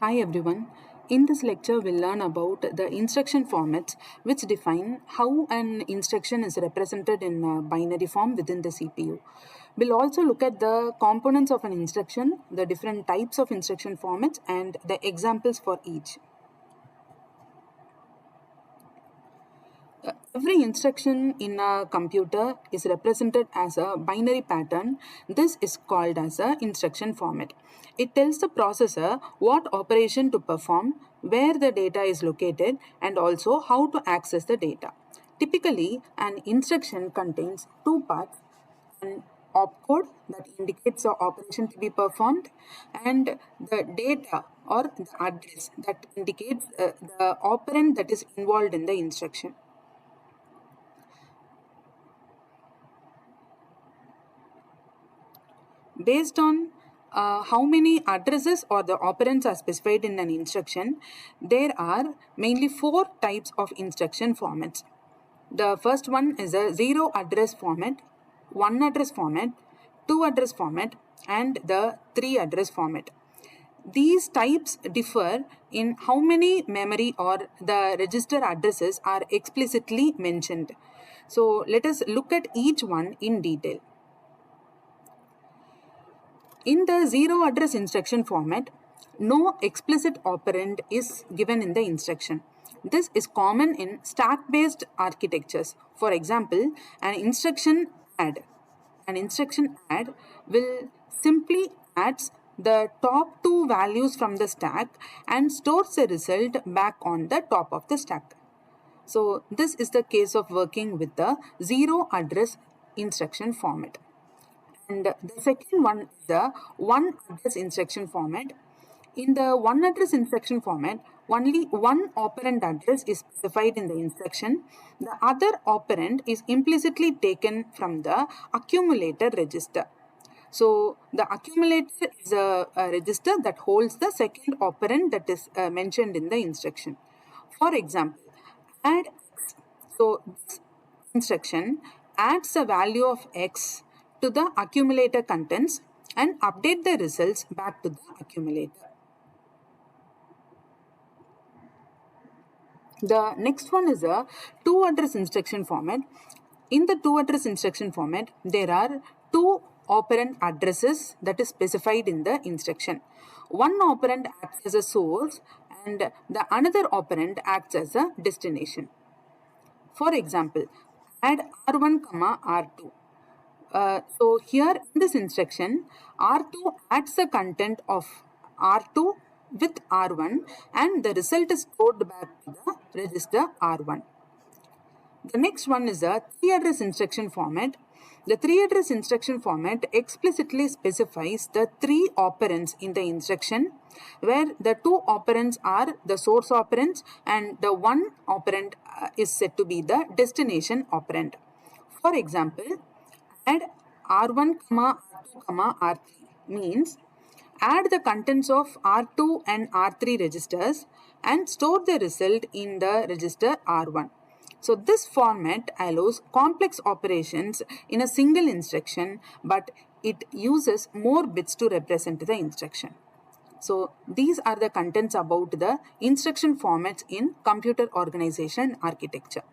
Hi everyone. In this lecture, we'll learn about the instruction formats which define how an instruction is represented in a binary form within the CPU. We'll also look at the components of an instruction, the different types of instruction formats, and the examples for each. Every instruction in a computer is represented as a binary pattern. This is called as a instruction format. It tells the processor what operation to perform, where the data is located, and also how to access the data. Typically, an instruction contains two parts: an opcode that indicates the operation to be performed, and the data or the address that indicates the operand that is involved in the instruction. Based on how many addresses or the operands are specified in an instruction, there are mainly four types of instruction formats. The first one is a zero address format, one address format, two address format, and the three address format. These types differ in how many memory or the register addresses are explicitly mentioned. So let us look at each one in detail. In the zero address instruction format, no explicit operand is given in the instruction. This is common in stack-based architectures. For example, an instruction add will simply adds the top two values from the stack and stores the result back on the top of the stack. So this is the case of working with the zero address instruction format. And the second one is the one address instruction format. In the one address instruction format, only one operand address is specified in the instruction. The other operand is implicitly taken from the accumulator register. So the accumulator is a register that holds the second operand that is mentioned in the instruction. For example, add x. So this instruction adds the value of x to the accumulator contents and update the results back to the accumulator. The next one is a two address instruction format. In the two address instruction format, there are two operand addresses that is specified in the instruction. One operand acts as a source and the another operand acts as a destination. For example, add R1, R2. So here in this instruction, R2 adds the content of R2 with R1 and the result is stored back to the register R1. The next one is a three address instruction format. The three address instruction format explicitly specifies the three operands in the instruction, where the two operands are the source operands and the one operand is said to be the destination operand. For example, add R1, R2, R3 means add the contents of R2 and R3 registers and store the result in the register R1. So this format allows complex operations in a single instruction, but it uses more bits to represent the instruction. So these are the contents about the instruction formats in computer organization architecture.